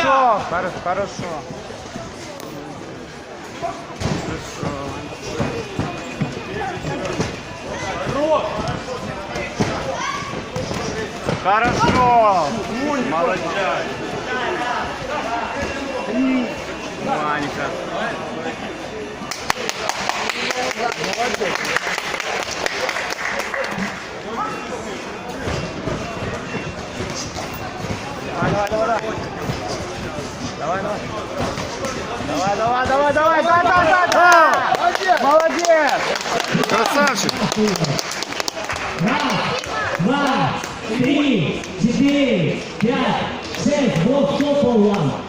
Хорошо, хорошо. Хорошо. Молодец. Ванька. Давай. Да. Молодец. Красавчик. Раз, два, три, четыре, пять, шесть. Вот что по вам.